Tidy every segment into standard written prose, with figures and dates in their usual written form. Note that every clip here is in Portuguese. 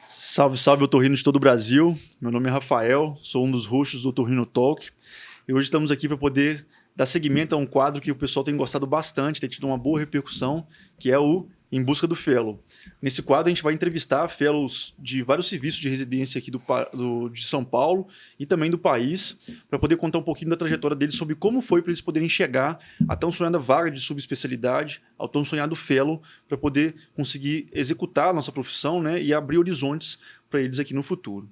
Salve, salve, otorrino de todo o Brasil. Meu nome é Rafael, sou um dos hosts do Otorrino Talk. E hoje estamos aqui para poder dar seguimento a um quadro que o pessoal tem gostado bastante, tem tido uma boa repercussão, que é o Em Busca do Fellow. Nesse quadro a gente vai entrevistar fellows de vários serviços de residência aqui de São Paulo e também do país, para poder contar um pouquinho da trajetória deles sobre como foi para eles poderem chegar à tão sonhada vaga de subespecialidade, ao tão sonhado fellow, para poder conseguir executar a nossa profissão, né, e abrir horizontes para eles aqui no futuro.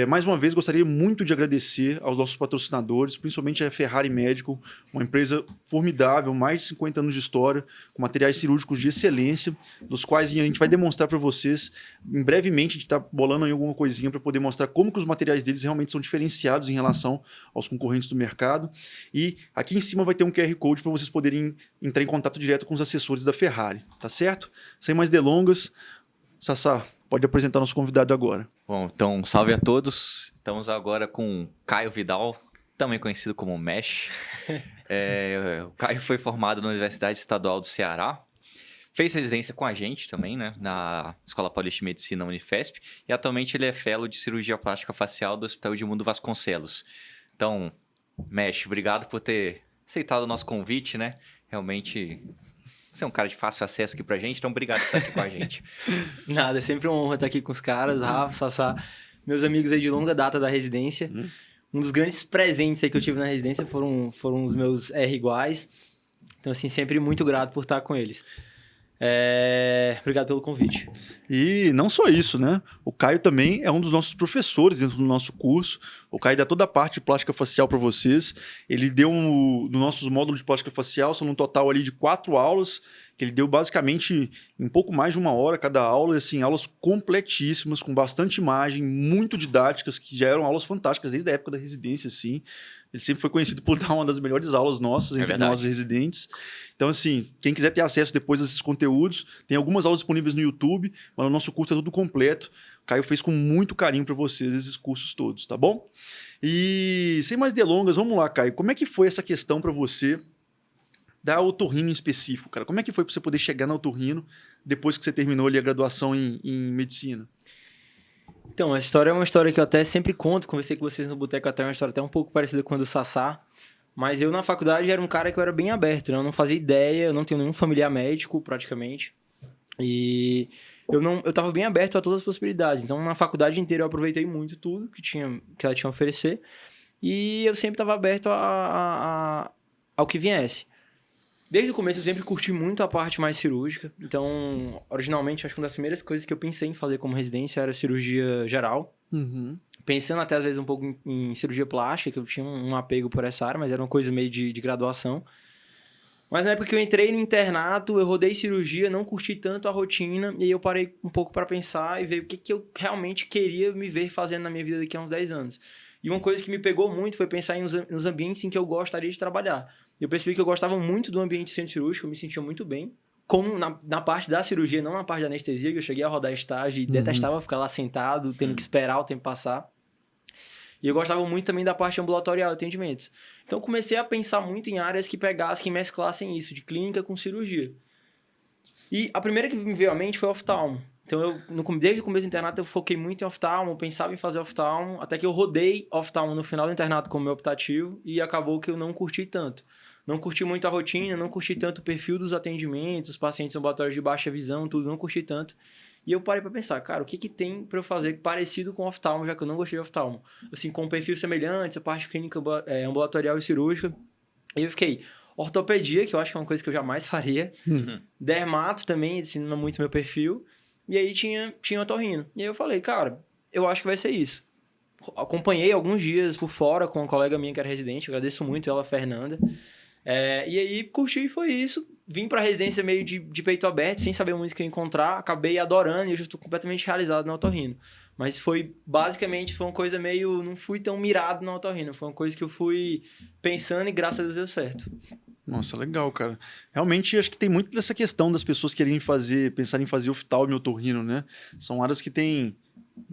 Mais uma vez, gostaria muito de agradecer aos nossos patrocinadores, principalmente a Ferrari Medical, uma empresa formidável, mais de 50 anos de história, com materiais cirúrgicos de excelência, dos quais a gente vai demonstrar para vocês, em brevemente, a gente está bolando aí alguma coisinha para poder mostrar como que os materiais deles realmente são diferenciados em relação aos concorrentes do mercado. E aqui em cima vai ter um QR Code para vocês poderem entrar em contato direto com os assessores da Ferrari, tá certo? Sem mais delongas, Sassá, pode apresentar nosso convidado agora. Bom, então, salve a todos. Estamos agora com Caio Vidal, também conhecido como Mesh. O Caio foi formado na Universidade Estadual do Ceará. Fez residência com a gente também, né? Na Escola Paulista de Medicina Unifesp. E atualmente ele é fellow de cirurgia plástica facial do Hospital Edmundo Vasconcelos. Então, Mesh, obrigado por ter aceitado o nosso convite, né? Realmente... Você é um cara de fácil acesso aqui pra gente, então obrigado por estar aqui com a gente. Nada, é sempre uma honra estar aqui com os caras, Rafa, Sassá, meus amigos aí de longa data da residência. Um dos grandes presentes aí que eu tive na residência foram os meus R iguais. Então, assim, sempre muito grato por estar com eles. Obrigado pelo convite. E não só isso, né? O Caio também é um dos nossos professores dentro do nosso curso. O Caio dá toda a parte de plástica facial para vocês. Ele deu no nossos módulos de plástica facial, são um total ali de 4 aulas, que ele deu basicamente em pouco mais de 1 hora cada aula, e assim, aulas completíssimas, com bastante imagem, muito didáticas, que já eram aulas fantásticas desde a época da residência, assim. Ele sempre foi conhecido por dar uma das melhores aulas nossas entre nós residentes. Então, assim, quem quiser ter acesso depois a esses conteúdos, tem algumas aulas disponíveis no YouTube, mas o nosso curso é tudo completo. O Caio fez com muito carinho para vocês esses cursos todos, tá bom? E sem mais delongas, vamos lá, Caio. Como é que foi essa questão para você da otorrino em específico, cara? Como é que foi para você poder chegar na otorrino depois que você terminou ali a graduação em medicina? Então, a história é uma história que eu até sempre conto, conversei com vocês no Boteco até, uma história até um pouco parecida com a do Sassá, mas eu na faculdade era um cara que eu era bem aberto, né? Eu não fazia ideia, eu não tenho nenhum familiar médico praticamente, e eu tava bem aberto a todas as possibilidades, então na faculdade inteira eu aproveitei muito tudo que ela tinha a oferecer, e eu sempre estava aberto ao que viesse. Desde o começo eu sempre curti muito a parte mais cirúrgica, então, originalmente, acho que uma das primeiras coisas que eu pensei em fazer como residência era cirurgia geral. Pensando até, às vezes, um pouco em cirurgia plástica, que eu tinha um apego por essa área, mas era uma coisa meio de graduação. Mas na época que eu entrei no internato, eu rodei cirurgia, não curti tanto a rotina, e aí eu parei um pouco para pensar e ver o que eu realmente queria me ver fazendo na minha vida daqui a uns 10 anos. E uma coisa que me pegou muito foi pensar nos ambientes em que eu gostaria de trabalhar. Eu percebi que eu gostava muito do ambiente centro cirúrgico, eu me sentia muito bem. Como na parte da cirurgia, não na parte da anestesia, que eu cheguei a rodar estágio e detestava ficar lá sentado, tendo que esperar o tempo passar. E eu gostava muito também da parte ambulatorial de atendimentos. Então, eu comecei a pensar muito em áreas que pegassem, que mesclassem isso, de clínica com cirurgia. E a primeira que me veio à mente foi oftalmo. Então, desde o começo do internato, eu foquei muito em oftalmo, pensava em fazer oftalmo, até que eu rodei oftalmo no final do internato como meu optativo e acabou que eu não curti tanto. Não curti muito a rotina, não curti tanto o perfil dos atendimentos, os pacientes ambulatórios de baixa visão, tudo, não curti tanto. E eu parei pra pensar, cara, o que tem pra eu fazer parecido com oftalmo, já que eu não gostei de oftalmo? Assim, com um perfil semelhante, essa parte clínica ambulatorial e cirúrgica. E eu fiquei... Ortopedia, que eu acho que é uma coisa que eu jamais faria. Dermato também, assim, não é muito meu perfil. E aí tinha otorrino. E aí eu falei, cara, eu acho que vai ser isso. Acompanhei alguns dias por fora com uma colega minha que era residente, agradeço muito ela, a Fernanda. E aí curti e foi isso. Vim pra residência meio de peito aberto, sem saber muito o que eu ia encontrar. Acabei adorando e hoje eu estou completamente realizado na otorrino. Mas foi uma coisa meio... Não fui tão mirado na otorrino. Foi uma coisa que eu fui pensando e graças a Deus deu certo. Nossa, legal, cara. Realmente, acho que tem muito dessa questão das pessoas quererem pensar em fazer oftalmo e otorrino, né? São áreas que têm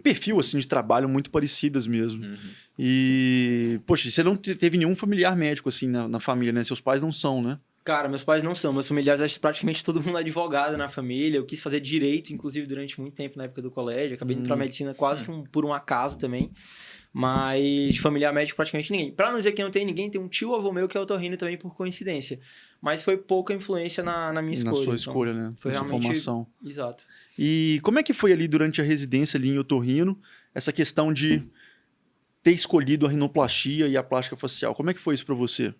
perfil assim, de trabalho muito parecidas mesmo. E, poxa, você não teve nenhum familiar médico assim na família, né? Seus pais não são, né? Cara, meus pais não são. Meus familiares, acho que praticamente todo mundo é advogado na família. Eu quis fazer direito, inclusive, durante muito tempo na época do colégio. Acabei indo pra medicina quase que por um acaso também. Mas de familiar médico, praticamente ninguém. Pra não dizer que não tem ninguém, tem um tio-avô meu que é otorrino também, por coincidência. Mas foi pouca influência na minha escolha. Na sua então, escolha, né? Foi na sua realmente... formação. Exato. E como é que foi ali durante a residência ali em otorrino, essa questão de ter escolhido a rinoplastia e a plástica facial? Como é que foi isso pra você?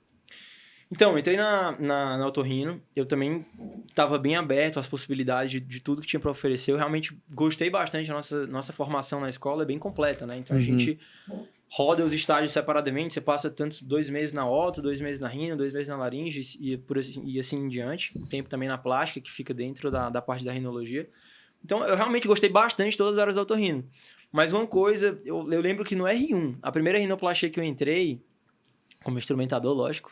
Então, eu entrei na otorrino, eu também estava bem aberto às possibilidades de tudo que tinha para oferecer. Eu realmente gostei bastante da nossa formação na escola, é bem completa, né? Então, a gente roda os estágios separadamente, você passa tantos 2 meses na orto, 2 meses na rino, 2 meses na laringe e assim em diante. Um tempo também na plástica, que fica dentro da parte da rinologia. Então, eu realmente gostei bastante de todas as áreas da otorrino. Mas uma coisa, eu lembro que no R1, a primeira rinoplastia que eu entrei, como instrumentador, lógico.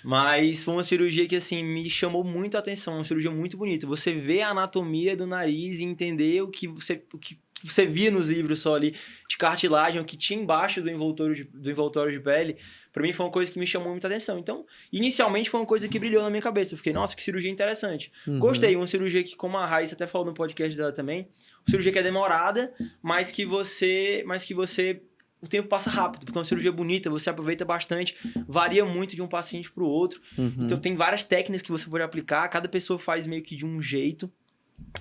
Mas foi uma cirurgia que, assim, me chamou muito a atenção. Uma cirurgia muito bonita. Você vê a anatomia do nariz e entender o que você via nos livros só ali, de cartilagem, o que tinha embaixo do envoltório de pele. Pra mim foi uma coisa que me chamou muita atenção. Então, inicialmente foi uma coisa que brilhou na minha cabeça. Eu fiquei, nossa, que cirurgia interessante. Gostei. Uma cirurgia que, como a Raíssa até falou no podcast dela também, uma cirurgia que é demorada, mas que você o tempo passa rápido, porque é uma cirurgia bonita, você aproveita bastante, varia muito de um paciente para o outro. Então, tem várias técnicas que você pode aplicar, cada pessoa faz meio que de um jeito.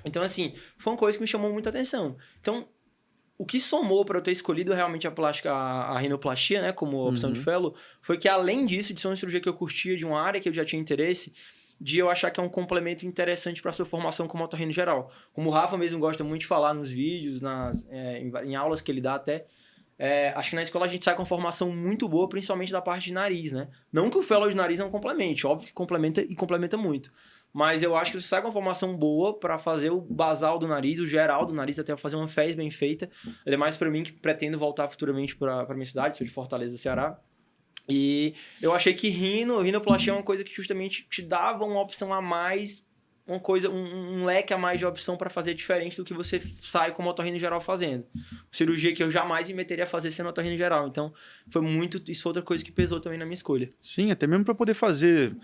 Então, assim, foi uma coisa que me chamou muita atenção. Então, o que somou para eu ter escolhido realmente a rinoplastia, né, como opção de fellow, foi que, além disso, de ser uma cirurgia que eu curtia, de uma área que eu já tinha interesse, de eu achar que é um complemento interessante para a sua formação como otorrino geral. Como o Rafa mesmo gosta muito de falar nos vídeos, em aulas que ele dá até, acho que na escola a gente sai com uma formação muito boa, principalmente da parte de nariz, né? Não que o fellow de nariz não complemente, óbvio que complementa e complementa muito. Mas eu acho que você sai com uma formação boa para fazer o basal do nariz, o geral do nariz, até fazer uma fez bem feita. Ainda mais para mim, que pretendo voltar futuramente para minha cidade, sou de Fortaleza, Ceará. E eu achei que rinoplastia é uma coisa que justamente te dava uma opção a mais, uma coisa, um leque a mais de opção para fazer diferente do que você sai como otorrino geral fazendo. Cirurgia que eu jamais me meteria a fazer sendo otorrino geral. Então, isso foi outra coisa que pesou também na minha escolha. Sim, até mesmo para poder fazer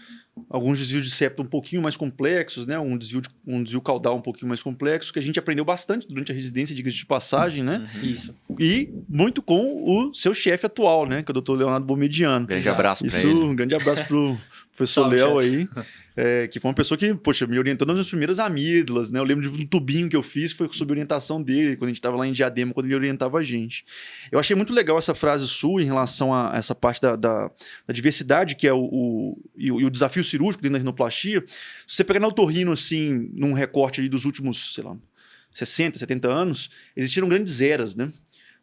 alguns desvios de septo um pouquinho mais complexos, né? Um desvio caudal um pouquinho mais complexo, que a gente aprendeu bastante durante a residência, diga de passagem, né? Isso. E muito com o seu chefe atual, né? Que é o Dr. Leonardo Bomediano. Grande abraço para ele. Um grande abraço pro professor Salve, Léo chefe. aí, que foi uma pessoa que, poxa, me orientou nas minhas primeiras amígdalas, né? Eu lembro de um tubinho que eu fiz, foi sob orientação dele, quando a gente estava lá em Diadema, quando ele orientava a gente. Eu achei muito legal essa frase sua em relação a essa parte da diversidade, que é o desafio cirúrgico dentro da rinoplastia. Se você pegar na otorrino, assim, num recorte ali dos últimos, sei lá, 60, 70 anos, existiram grandes eras, né?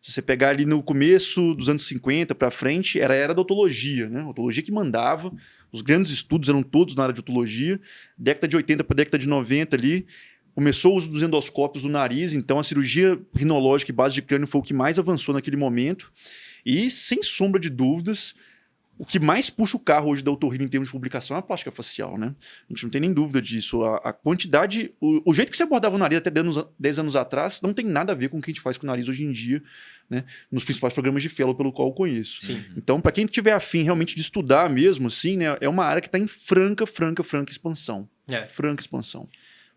Se você pegar ali no começo dos anos 50 para frente, era a era da otologia, né? A otologia que mandava, os grandes estudos eram todos na área de otologia. Década de 80 para década de 90 ali, começou o uso dos endoscópios do nariz, então a cirurgia rinológica e base de crânio foi o que mais avançou naquele momento. E, sem sombra de dúvidas, o que mais puxa o carro hoje da otorrino em termos de publicação é a plástica facial, né? A gente não tem nem dúvida disso. A quantidade... O jeito que você abordava o nariz até 10 anos atrás não tem nada a ver com o que a gente faz com o nariz hoje em dia, né? Nos principais programas de fellow pelo qual eu conheço. Sim. Então, para quem tiver afim realmente de estudar mesmo, assim, né? É uma área que está em franca expansão. Franca expansão.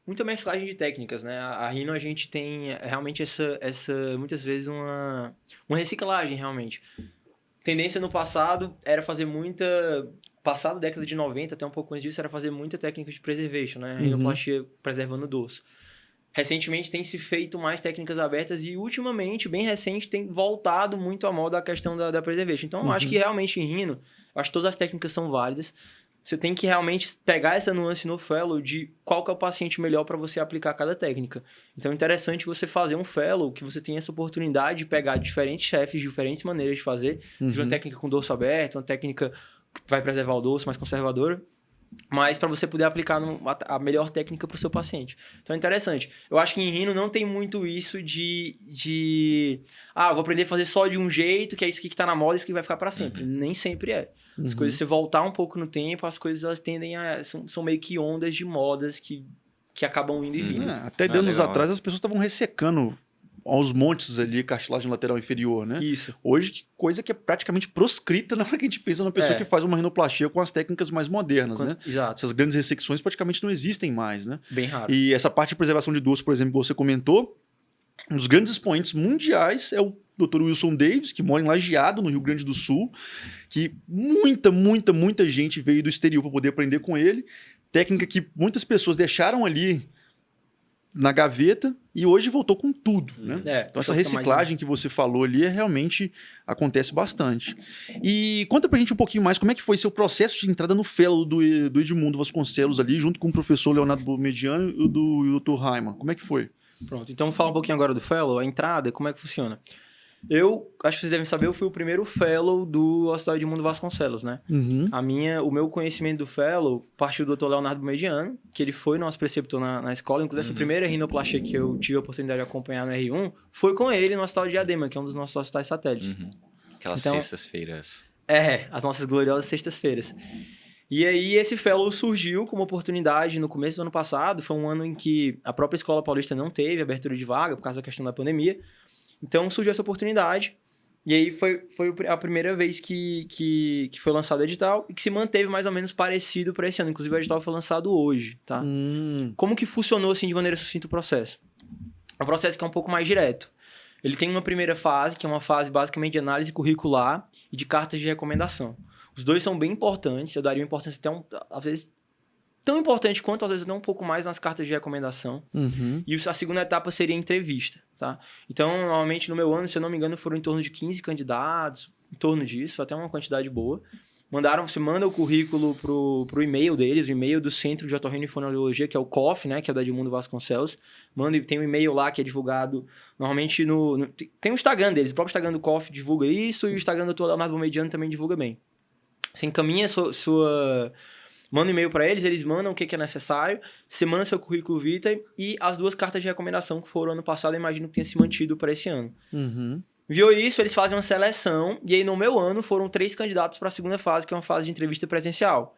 Muita mesclagem de técnicas, né? A rino a gente tem realmente essa muitas vezes uma reciclagem, realmente. Tendência no passado era fazer passado década de 90, até um pouco antes disso, era fazer muita técnica de preservation, né? Rinoplastia preservando o dorso. Recentemente tem se feito mais técnicas abertas e ultimamente, bem recente, tem voltado muito à moda a questão da preservation. Então, eu acho que realmente em rino, eu acho que todas as técnicas são válidas. Você tem que realmente pegar essa nuance no fellow de qual que é o paciente melhor para você aplicar cada técnica. Então é interessante você fazer um fellow que você tenha essa oportunidade de pegar diferentes chefes, diferentes maneiras de fazer. Seja uma técnica com dorso aberto, uma técnica que vai preservar o dorso, mais conservadora. Mas para você poder aplicar a melhor técnica para o seu paciente. Então é interessante. Eu acho que em rino não tem muito isso de vou aprender a fazer só de um jeito, que é isso aqui que está na moda, isso que vai ficar para sempre. Nem sempre é. As coisas, se você voltar um pouco no tempo, as coisas elas tendem são meio que ondas de modas que acabam indo e vindo. Até anos legal, atrás as pessoas estavam ressecando aos montes ali, cartilagem lateral inferior, né? Isso. Hoje, coisa que é praticamente proscrita na hora que a gente pensa na pessoa que faz uma rinoplastia com as técnicas mais modernas, né? Exato. Essas grandes ressecções praticamente não existem mais, né? Bem raro. E essa parte de preservação de dorso, por exemplo, que você comentou, um dos grandes expoentes mundiais é o Dr. Wilson Davis, que mora em Lajeado, no Rio Grande do Sul, que muita gente veio do exterior para poder aprender com ele. Técnica que muitas pessoas deixaram ali na gaveta e hoje voltou com tudo, né? Então essa reciclagem que você falou ali realmente acontece bastante. E conta pra gente um pouquinho mais como é que foi seu processo de entrada no fellow do Edmundo Vasconcelos ali, junto com o professor Leonardo Mediano e o do Dr. Raiman. Como é que foi? Pronto, então vamos falar um pouquinho agora do fellow, a entrada, como é que funciona. Eu, acho que vocês devem saber, eu fui o primeiro fellow do Hospital Edmundo Vasconcelos, né? O meu conhecimento do fellow partiu do Dr. Leonardo Mediano, que ele foi nosso preceptor na escola, inclusive essa primeira rinoplastia que eu tive a oportunidade de acompanhar no R1, foi com ele no Hospital de Diadema, que é um dos nossos hospitais satélites. Aquelas sextas-feiras. As nossas gloriosas sextas-feiras. E aí esse fellow surgiu como oportunidade no começo do ano passado, foi um ano em que a própria Escola Paulista não teve abertura de vaga por causa da questão da pandemia. Então surgiu essa oportunidade, e aí foi a primeira vez que foi lançado o edital e que se manteve mais ou menos parecido para esse ano. Inclusive o edital foi lançado hoje, tá? Como que funcionou assim de maneira sucinta o processo? É um processo que é um pouco mais direto. Ele tem uma primeira fase, que é uma fase basicamente de análise curricular e de cartas de recomendação. Os dois são bem importantes, eu daria uma importância até às vezes tão importante quanto, às vezes até um pouco mais nas cartas de recomendação. E a segunda etapa seria a entrevista, tá? Então, normalmente no meu ano, se eu não me engano, foram em torno de 15 candidatos, em torno disso, foi até uma quantidade boa. Você manda o currículo pro e-mail deles, o e-mail do Centro de Otorrinofonoaudiologia, que é o COF, né, que é o da Edmundo Vasconcelos. Tem um e-mail lá que é divulgado, normalmente tem o Instagram deles, o próprio Instagram do COF divulga isso, e o Instagram do Dr. Leonardo Mediano também divulga bem. Você encaminha manda um e-mail para eles mandam o que é necessário, você manda seu currículo vitae e as 2 cartas de recomendação que foram ano passado, eu imagino que tenha se mantido para esse ano. Viu isso, eles fazem uma seleção, e aí no meu ano foram 3 candidatos para a segunda fase, que é uma fase de entrevista presencial.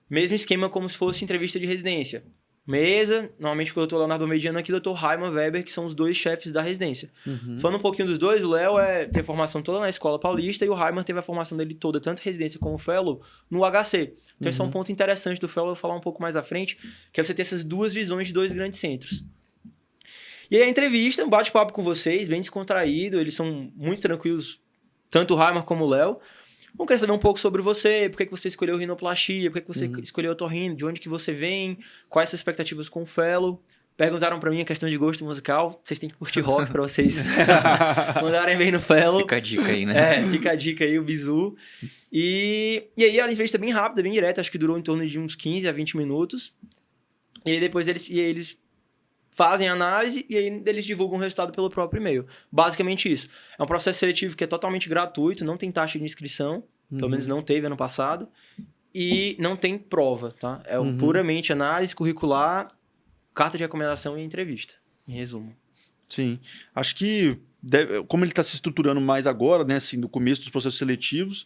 Mesmo esquema como se fosse entrevista de residência. Mesa, normalmente com o Dr. Leonardo Mediano aqui e o Dr. Raiman Weber, que são os 2 chefes da residência. Falando um pouquinho dos dois, o Léo teve a formação toda na Escola Paulista e o Raiman teve a formação dele toda, tanto residência como fellow, no HC. Então esse é um ponto interessante do fellow, eu vou falar um pouco mais à frente, que é você ter essas 2 visões de 2 grandes centros. E aí a entrevista, um bate-papo com vocês, bem descontraído, eles são muito tranquilos, tanto o Raiman como o Léo. Vamos querer saber um pouco sobre você, por que você escolheu rinoplastia, por que você escolheu otorrino, de onde que você vem, quais suas expectativas com o fellow. Perguntaram pra mim a questão de gosto musical, vocês têm que curtir rock pra vocês mandarem bem no fellow. Fica a dica aí, né? Fica a dica aí, o bizu. E aí a entrevista é bem rápida, bem direta, acho que durou em torno de uns 15 a 20 minutos. E aí depois eles fazem a análise e aí eles divulgam o resultado pelo próprio e-mail. Basicamente isso. É um processo seletivo que é totalmente gratuito, não tem taxa de inscrição, pelo menos não teve ano passado, e não tem prova, tá? É puramente análise curricular, carta de recomendação e entrevista, em resumo. Sim. Acho que, como ele está se estruturando mais agora, né, assim, no começo dos processos seletivos,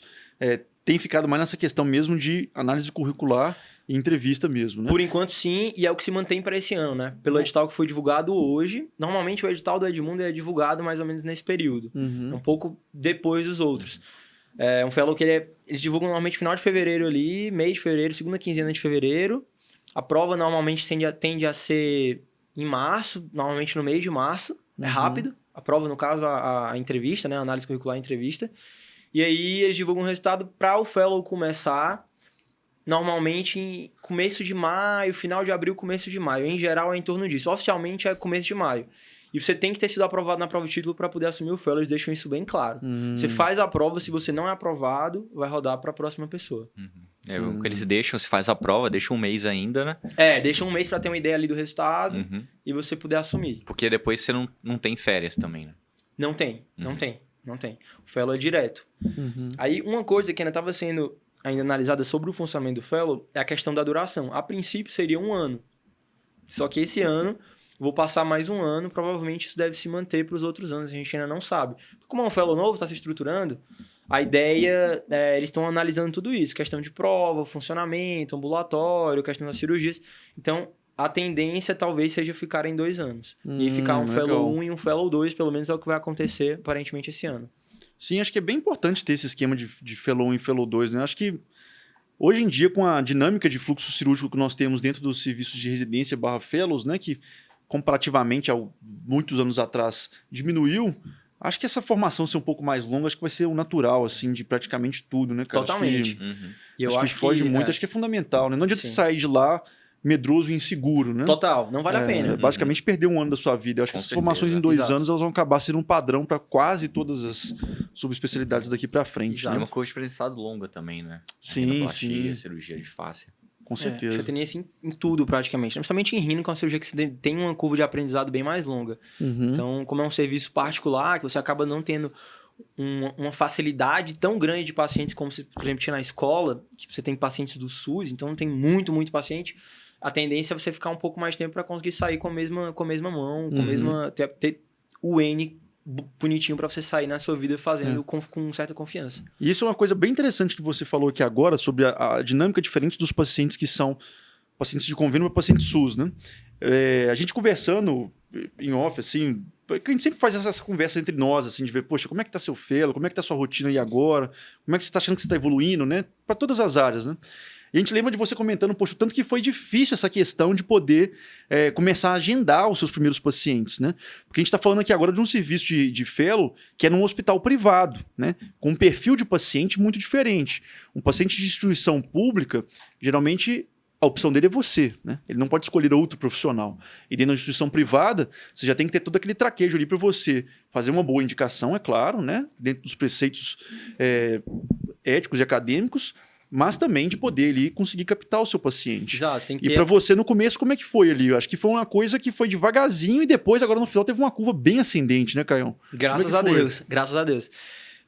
tem ficado mais nessa questão mesmo de análise curricular e entrevista mesmo, né? Por enquanto, sim, e é o que se mantém para esse ano, né? Pelo edital que foi divulgado hoje. Normalmente, o edital do Edmundo é divulgado mais ou menos nesse período. Um pouco depois dos outros. É um fellow que eles divulgam normalmente final de fevereiro ali, mês de fevereiro, segunda quinzena de fevereiro. A prova normalmente tende a ser em março, normalmente no meio de março. É rápido. A prova, no caso, a entrevista, né? A análise curricular e entrevista. E aí, eles divulgam o resultado para o fellow começar normalmente em começo de maio, final de abril, começo de maio. Em geral, é em torno disso. Oficialmente, é começo de maio. E você tem que ter sido aprovado na prova de título para poder assumir o fellow. Eles deixam isso bem claro. Você faz a prova, se você não é aprovado, vai rodar para a próxima pessoa. O que eles deixam, se faz a prova, deixa um mês ainda, né? Deixa um mês para ter uma ideia ali do resultado e você poder assumir. Porque depois você não tem férias também, né? Não tem. O fellow é direto. Aí, uma coisa que ainda estava sendo analisada sobre o funcionamento do fellow é a questão da duração. A princípio, seria 1 ano. Só que esse ano, vou passar mais 1 ano, provavelmente isso deve se manter para os outros anos, a gente ainda não sabe. Como é um fellow novo, está se estruturando, a ideia, eles estão analisando tudo isso, questão de prova, funcionamento, ambulatório, questão das cirurgias. Então, a tendência talvez seja ficar em 2 anos. E ficar um legal. Fellow 1 e um Fellow 2, pelo menos é o que vai acontecer, aparentemente, esse ano. Sim, acho que é bem importante ter esse esquema de Fellow 1 e Fellow 2, né? Acho que hoje em dia, com a dinâmica de fluxo cirúrgico que nós temos dentro dos serviços de residência / Fellows, né? Que comparativamente a muitos anos atrás diminuiu, acho que essa formação ser um pouco mais longa, acho que vai ser o natural, assim, de praticamente tudo, né, cara? Totalmente. Uhum. E eu Acho que foge muito, acho que é fundamental, né? Não adianta Sim. você sair de lá medroso e inseguro, né? Total, não vale a pena. Basicamente perder um ano da sua vida. Eu acho que Com essas certeza. formações em 2 Exato. anos elas vão acabar sendo um padrão para quase todas as subespecialidades daqui para frente. E Né? uma coisa de aprendizado longa também, né? Sim, Rinoplastia, sim. cirurgia de face. Com certeza. Você tem assim em tudo, praticamente. Principalmente em rino, que é uma cirurgia que você tem uma curva de aprendizado bem mais longa. Uhum. Então, como é um serviço particular, que você acaba não tendo uma facilidade tão grande de pacientes como você, por exemplo, tinha na escola, que você tem pacientes do SUS, então tem muito paciente. A tendência é você ficar um pouco mais tempo para conseguir sair com a mesma mão, com a mesma... Ter o N bonitinho para você sair na sua vida fazendo com certa confiança. E isso é uma coisa bem interessante que você falou aqui agora sobre a dinâmica diferente dos pacientes que são pacientes de convênio para pacientes SUS, né? A gente conversando em off, assim, a gente sempre faz essa conversa entre nós, assim, de ver, poxa, como é que tá seu fellow, como é que tá sua rotina aí agora, como é que você tá achando que você tá evoluindo, né? Para todas as áreas, né? E a gente lembra de você comentando, poxa, o tanto que foi difícil essa questão de poder começar a agendar os seus primeiros pacientes, né? Porque a gente está falando aqui agora de um serviço de fellow que é num hospital privado, né? Com um perfil de paciente muito diferente. Um paciente de instituição pública, geralmente a opção dele é você, né? Ele não pode escolher outro profissional. E dentro da instituição privada, você já tem que ter todo aquele traquejo ali para você fazer uma boa indicação, é claro, né? Dentro dos preceitos éticos e acadêmicos, mas também de poder ali conseguir captar o seu paciente. Exato, tem que E ter... para você, no começo, como é que foi ali? Eu acho que foi uma coisa que foi devagarzinho e depois, agora no final, teve uma curva bem ascendente, né, Caião? Graças a Deus, graças a Deus.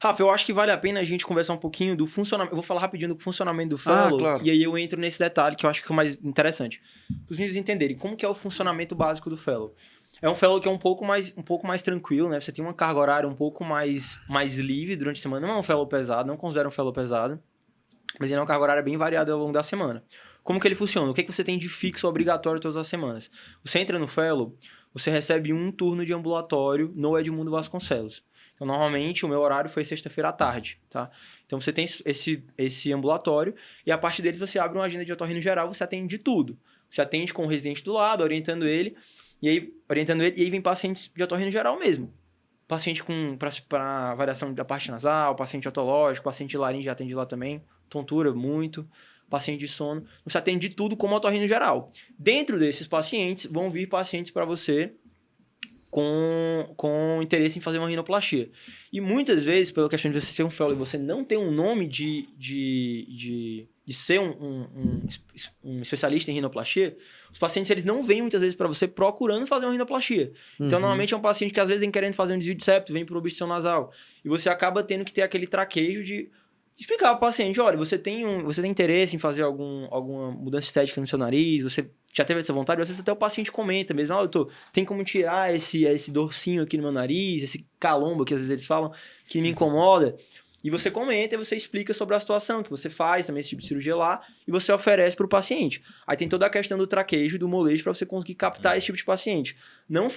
Rafa, eu acho que vale a pena a gente conversar um pouquinho do funcionamento. Eu vou falar rapidinho do funcionamento do fellow, claro. e aí eu entro nesse detalhe que eu acho que é o mais interessante. Para os meninos entenderem como que é o funcionamento básico do fellow. É um fellow que é um pouco mais tranquilo, né? Você tem uma carga horária um pouco mais livre durante a semana. Não é um fellow pesado, não considero um fellow pesado, mas ele é uma carga horária bem variada ao longo da semana. Como que ele funciona? O que você tem de fixo obrigatório todas as semanas? Você entra no fellow, você recebe um turno de ambulatório no Edmundo Vasconcelos. Então, normalmente, o meu horário foi sexta-feira à tarde, tá? Então, você tem esse ambulatório e a partir deles você abre uma agenda de otorrino geral, você atende de tudo. Você atende com o residente do lado, orientando ele, e aí vem pacientes de otorrino geral mesmo. Paciente para variação da parte nasal, paciente otológico, paciente de laringe já atende lá também, tontura muito, paciente de sono. Você atende de tudo como otorrino geral. Dentro desses pacientes, vão vir pacientes para você com interesse em fazer uma rinoplastia. E muitas vezes, pela questão de você ser um fellow e você não ter um nome de ser um especialista em rinoplastia, os pacientes eles não vêm muitas vezes para você procurando fazer uma rinoplastia. Então, normalmente é um paciente que às vezes vem querendo fazer um desvio de septo, vem por obstrução nasal. E você acaba tendo que ter aquele traquejo de explicar para o paciente, olha, você tem interesse em fazer alguma mudança estética no seu nariz, você já teve essa vontade, às vezes até o paciente comenta mesmo, tem como tirar esse dorsinho aqui no meu nariz, esse calombo que às vezes eles falam, que me incomoda. E você comenta e você explica sobre a situação que você faz também esse tipo de cirurgia lá e você oferece para o paciente. Aí tem toda a questão do traquejo, do molejo para você conseguir captar esse tipo de paciente. Não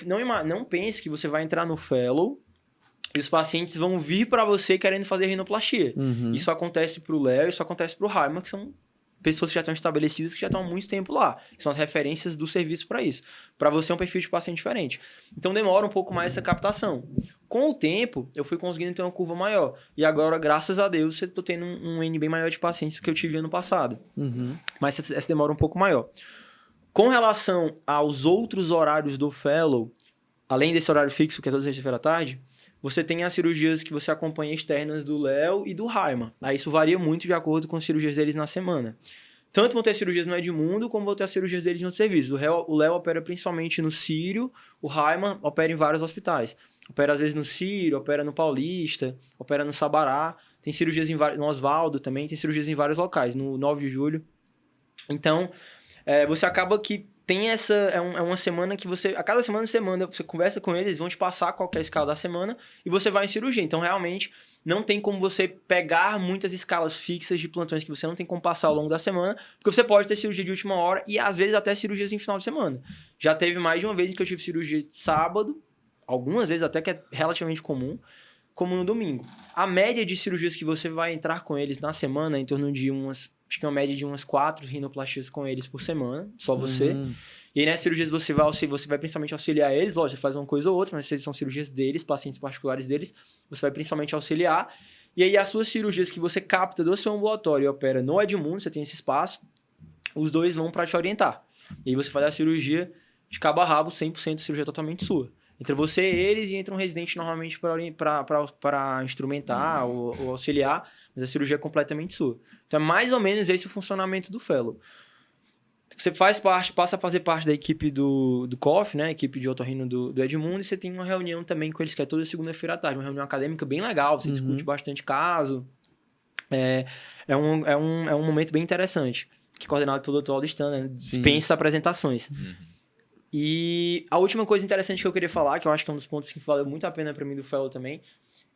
pense que você vai entrar no fellow e os pacientes vão vir para você querendo fazer rinoplastia. Isso acontece para o Léo, isso acontece para o Raima, que são pessoas que já estão estabelecidas, que já estão há muito tempo lá. São as referências do serviço para isso. Para você é um perfil de paciente diferente. Então demora um pouco mais essa captação. Com o tempo, eu fui conseguindo ter uma curva maior. E agora, graças a Deus, eu estou tendo um N bem maior de pacientes do que eu tive ano passado. Mas essa demora um pouco maior. Com relação aos outros horários do fellow, além desse horário fixo, que é toda sexta-feira à tarde, você tem as cirurgias que você acompanha externas do Léo e do Raima. Aí isso varia muito de acordo com as cirurgias deles na semana. Tanto vão ter cirurgias no Edmundo, como vão ter as cirurgias deles no outro serviço. O Léo opera principalmente no Sírio, o Raima opera em vários hospitais. Opera às vezes no Sírio, opera no Paulista, opera no Sabará. Tem cirurgias no Osvaldo também, tem cirurgias em vários locais, no 9 de julho. Então, você acaba que tem essa... É uma semana que você... A cada semana você conversa com eles, vão te passar qual que é a escala da semana e você vai em cirurgia. Então, realmente, não tem como você pegar muitas escalas fixas de plantões que você não tem como passar ao longo da semana, porque você pode ter cirurgia de última hora e, às vezes, até cirurgias em final de semana. Já teve mais de uma vez em que eu tive cirurgia de sábado, algumas vezes até que é relativamente comum, como no domingo. A média de cirurgias que você vai entrar com eles na semana é em torno de acho que é uma média de umas 4 rinoplastias com eles por semana, só você. E aí, nessas cirurgias, você vai principalmente auxiliar eles, lógico, você faz uma coisa ou outra, mas são cirurgias deles, pacientes particulares deles, você vai principalmente auxiliar. E aí, as suas cirurgias que você capta do seu ambulatório e opera no Edmundo, você tem esse espaço, os dois vão para te orientar. E aí, você faz a cirurgia de cabo a rabo, 100% cirurgia totalmente sua. Entre você e eles, e entra um residente normalmente para instrumentar ou auxiliar, mas a cirurgia é completamente sua. Então é mais ou menos esse o funcionamento do fellow. Você passa a fazer parte da equipe do COF, né? Equipe de otorrino do Edmundo, e você tem uma reunião também com eles, que é toda segunda-feira à tarde, uma reunião acadêmica bem legal, você discute bastante caso. É um momento bem interessante, que é coordenado pelo Dr. Aldistan, né? Dispensa apresentações. E a última coisa interessante que eu queria falar, que eu acho que é um dos pontos que valeu muito a pena para mim do fellow também,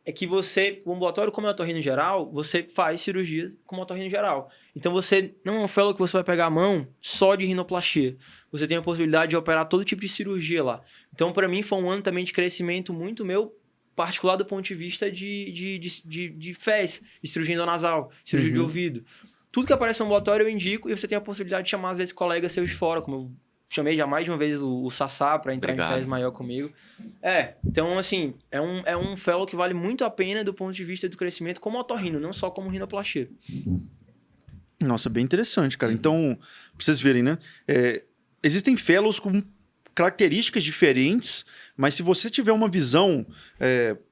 é que o ambulatório, como é otorrino geral, você faz cirurgias como otorrino geral. Então, você não é um fellow que você vai pegar a mão só de rinoplastia. Você tem a possibilidade de operar todo tipo de cirurgia lá. Então, para mim, foi um ano também de crescimento muito meu, particular do ponto de vista de FES, de cirurgia endonasal, cirurgia de ouvido. Tudo que aparece no ambulatório eu indico, e você tem a possibilidade de chamar, às vezes, colegas seus de fora, como eu chamei já mais de uma vez o Sassá para entrar em FES maior comigo. Então, assim, é um fellow que vale muito a pena do ponto de vista do crescimento como otorrino, não só como rinoplastia. Nossa, bem interessante, cara. Então, pra vocês verem, né? Existem fellows com características diferentes, mas se você tiver uma visão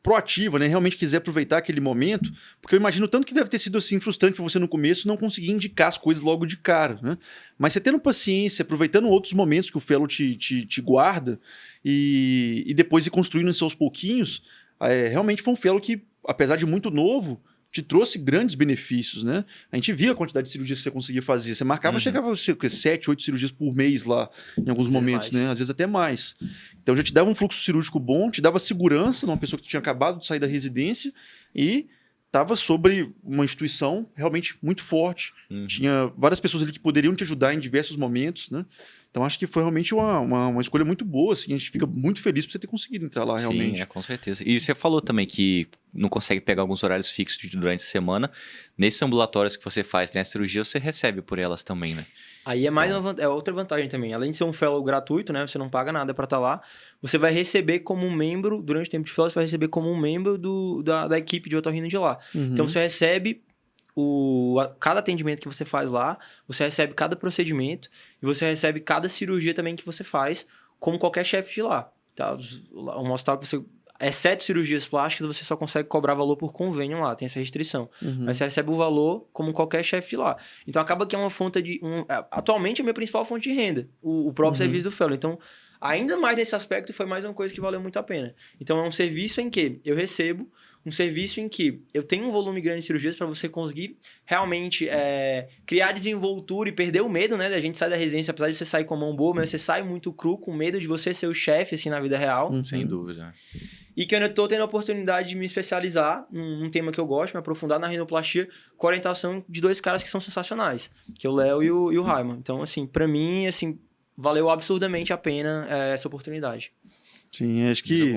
proativa, né, realmente quiser aproveitar aquele momento, porque eu imagino tanto que deve ter sido assim frustrante para você no começo não conseguir indicar as coisas logo de cara, né? Mas você tendo paciência, aproveitando outros momentos que o fellow te guarda e depois ir construindo isso aos pouquinhos, realmente foi um fellow que, apesar de muito novo, te trouxe grandes benefícios, né? A gente via a quantidade de cirurgias que você conseguia fazer. Você marcava, chegava a 7, 8 cirurgias por mês lá, em alguns momentos, né? Às vezes até mais. Então já te dava um fluxo cirúrgico bom, te dava segurança numa pessoa que tinha acabado de sair da residência e estava sobre uma instituição realmente muito forte. Tinha várias pessoas ali que poderiam te ajudar em diversos momentos, né? Então, acho que foi realmente uma escolha muito boa, assim. A gente fica muito feliz por você ter conseguido entrar lá, realmente. Sim, com certeza. E você falou também que não consegue pegar alguns horários fixos durante a semana. Nesses ambulatórios que você faz, tem a cirurgia, você recebe por elas também, né? Aí é outra vantagem também. Além de ser um fellow gratuito, né? Você não paga nada para estar lá. Você vai receber como um membro, durante o tempo de fellow, você vai receber como um membro da equipe de otorrino de lá. Então, você recebe cada atendimento que você faz lá, você recebe cada procedimento e você recebe cada cirurgia também que você faz, como qualquer chefe de lá. Tá? Um hospital que você... Exceto cirurgias plásticas, você só consegue cobrar valor por convênio lá, tem essa restrição. Mas você recebe o valor como qualquer chefe de lá. Então, acaba que é uma fonte de... atualmente, é a minha principal fonte de renda, o próprio serviço do fellow. Então, ainda mais nesse aspecto, foi mais uma coisa que valeu muito a pena. Então, é um serviço em que eu recebo, um serviço em que eu tenho um volume grande de cirurgias para você conseguir realmente criar desenvoltura e perder o medo, né? Da gente sair da residência, apesar de você sair com a mão boa, mas você sai muito cru, com medo de você ser o chefe, assim, na vida real. Sem dúvida. E que eu ainda estou tendo a oportunidade de me especializar num tema que eu gosto, me aprofundar na rinoplastia, com a orientação de dois caras que são sensacionais, que é o Léo e o Raiman. Então, assim, para mim, assim, valeu absurdamente a pena essa oportunidade. Sim, acho que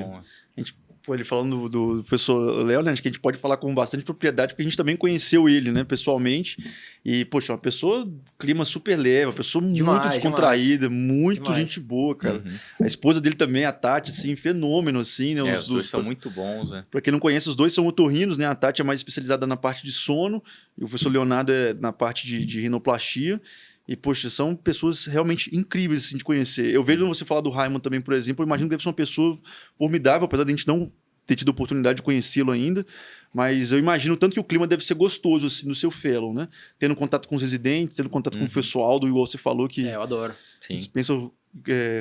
ele falando do professor Léo, né, acho que a gente pode falar com bastante propriedade, porque a gente também conheceu ele, né, pessoalmente. E, poxa, uma pessoa, clima super leve, uma pessoa muito descontraída, muito gente boa, cara. A esposa dele também, a Tati, assim, fenômeno, assim, né? Os dois são muito bons, né? Pra quem não conhece, os dois são otorrinos, né? A Tati é mais especializada na parte de sono e o professor Leonardo é na parte de rinoplastia. E, poxa, são pessoas realmente incríveis assim, de conhecer. Eu vejo você falar do Raiman também, por exemplo, eu imagino que deve ser uma pessoa formidável, apesar de a gente não ter tido a oportunidade de conhecê-lo ainda, mas eu imagino tanto que o clima deve ser gostoso assim, no seu fellow, né? Tendo contato com os residentes, tendo contato com o professor Aldo, igual você falou, que eu adoro. dispensa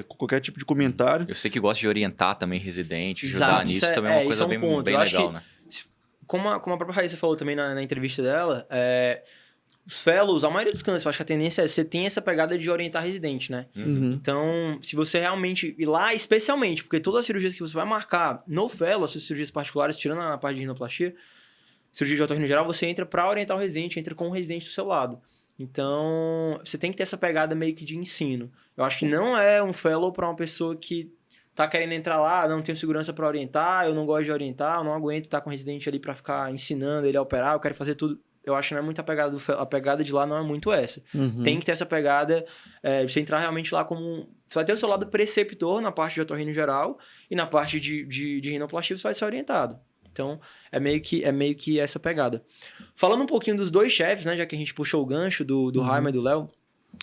qualquer tipo de comentário. Eu sei que gosta de orientar também residente, ajudar nisso também é uma coisa bem legal, né? Como a própria Raíssa falou também na entrevista dela, os fellows, a maioria dos cantos, eu acho que a tendência é você tem essa pegada de orientar residente, né? Uhum. Então, se você realmente ir lá, especialmente, porque todas as cirurgias que você vai marcar no fellow, as suas cirurgias particulares, tirando a parte de rinoplastia, cirurgia de otorrino geral, você entra para orientar o residente, entra com o residente do seu lado. Então, você tem que ter essa pegada meio que de ensino. Eu acho que não é um fellow para uma pessoa que tá querendo entrar lá, não tenho segurança para orientar, eu não gosto de orientar, eu não aguento estar com o residente ali para ficar ensinando ele a operar, eu quero fazer tudo. Eu acho que não é muito a pegada a pegada de lá não é muito essa. Uhum. Tem que ter essa pegada de você entrar realmente lá como... Você vai ter o seu lado preceptor na parte de otorrino geral e na parte de rinoplastia você vai ser orientado. Então, é meio que essa pegada. Falando um pouquinho dos dois chefes, né? Já que a gente puxou o gancho do Raimer e do Léo.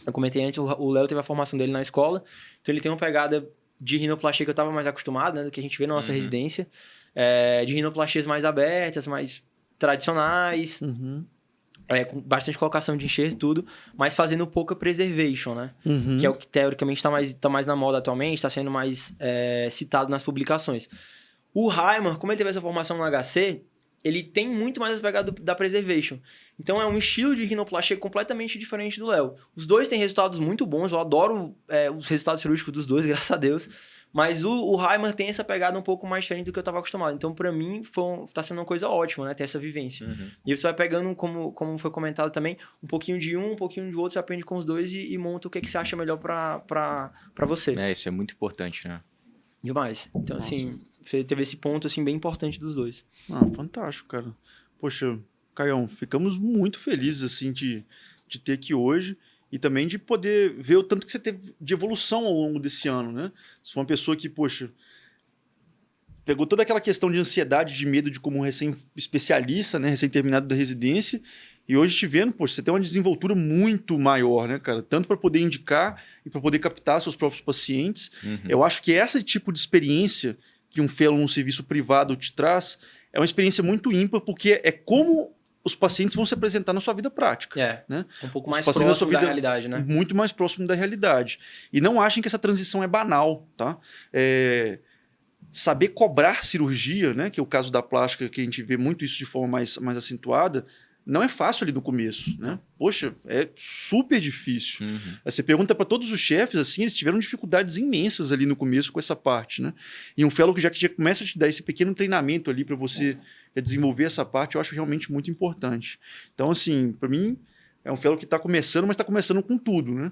Eu comentei antes, o Léo teve a formação dele na escola. Então, ele tem uma pegada de rinoplastia que eu estava mais acostumado, né? Do que a gente vê na nossa residência. De rinoplastias mais abertas, mais tradicionais. Uhum. Com bastante colocação de enxerto e tudo, mas fazendo pouca preservation, né? Uhum. Que é o que teoricamente está mais na moda atualmente, está sendo mais citado nas publicações. O Raimer, como ele teve essa formação no HC, ele tem muito mais a pegada da preservation. Então é um estilo de rinoplastia completamente diferente do Léo. Os dois têm resultados muito bons, eu adoro os resultados cirúrgicos dos dois, graças a Deus. Mas o Raimer tem essa pegada um pouco mais diferente do que eu estava acostumado. Então, para mim, tá sendo uma coisa ótima, né? Ter essa vivência. Uhum. E você vai pegando, como foi comentado também, um pouquinho de um pouquinho de outro, você aprende com os dois e monta o que você acha melhor para você. Isso é muito importante, né? Demais. Então, assim, você teve esse ponto, assim, bem importante dos dois. Fantástico, cara. Poxa, Caião, ficamos muito felizes, assim, de ter aqui hoje e também de poder ver o tanto que você teve de evolução ao longo desse ano, né? Você foi uma pessoa que, poxa, pegou toda aquela questão de ansiedade, de medo de como recém-especialista, né? Recém-terminado da residência. E hoje te vendo, poxa, você tem uma desenvoltura muito maior, né, cara? Tanto para poder indicar e para poder captar seus próprios pacientes. Uhum. Eu acho que esse tipo de experiência que um fellow num serviço privado te traz é uma experiência muito ímpar, porque é como os pacientes vão se apresentar na sua vida prática. Né? Um pouco Os mais pacientes próximo da realidade, né? Muito mais próximo da realidade. E não achem que essa transição é banal, tá? Saber cobrar cirurgia, né, que é o caso da plástica, que a gente vê muito isso de forma mais acentuada, não é fácil ali no começo, né? Poxa, é super difícil. Uhum. Você pergunta para todos os chefes, assim, eles tiveram dificuldades imensas ali no começo com essa parte, né? E um fellow que já começa a te dar esse pequeno treinamento ali para você desenvolver essa parte, eu acho realmente muito importante. Então, assim, para mim, é um fellow que está começando, mas está começando com tudo, né?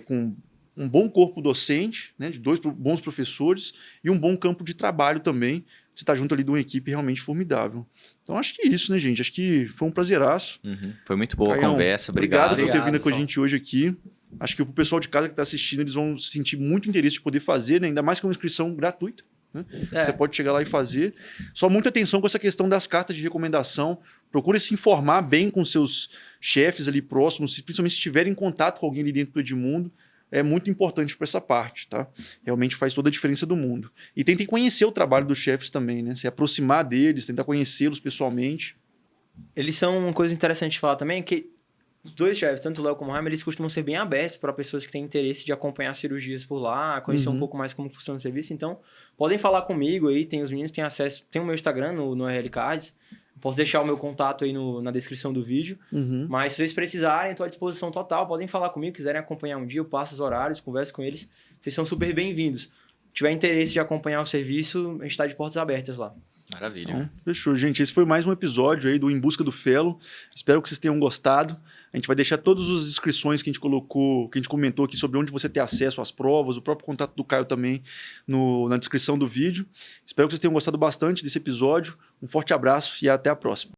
Com um bom corpo docente, né, de 2 bons professores e um bom campo de trabalho também. Você está junto ali de uma equipe realmente formidável. Então, acho que é isso, né, gente? Acho que foi um prazeraço. Uhum. Foi muito boa Caião, a conversa. Obrigado. por ter vindo com a pessoal. gente hoje aqui. Acho que o pessoal de casa que está assistindo, eles vão sentir muito interesse de poder fazer, né? Ainda mais que é uma inscrição gratuita. Né? Você pode chegar lá e fazer. Só muita atenção com essa questão das cartas de recomendação. Procure se informar bem com seus chefes ali próximos, principalmente se estiver em contato com alguém ali dentro do Edmundo. É muito importante para essa parte, tá? Realmente faz toda a diferença do mundo. E tentem conhecer o trabalho dos chefes também, né? Se aproximar deles, tentar conhecê-los pessoalmente. Eles são uma coisa interessante de falar também, que os dois chefes, tanto o Léo como o Raimer, eles costumam ser bem abertos para pessoas que têm interesse de acompanhar cirurgias por lá, conhecer um pouco mais como funciona o serviço. Então, podem falar comigo aí, os meninos têm acesso, tem o meu Instagram no RL Cards. Posso deixar o meu contato aí na descrição do vídeo. Mas se vocês precisarem, estou à disposição total. Podem falar comigo, quiserem acompanhar um dia, eu passo os horários, converso com eles. Vocês são super bem-vindos. Se tiver interesse de acompanhar o serviço, a gente está de portas abertas lá. Maravilha. Então, fechou, gente. Esse foi mais um episódio aí do Em Busca do Fellow. Espero que vocês tenham gostado. A gente vai deixar todas as inscrições que a gente colocou, que a gente comentou aqui sobre onde você ter acesso às provas, o próprio contato do Caio também na descrição do vídeo. Espero que vocês tenham gostado bastante desse episódio. Um forte abraço e até a próxima.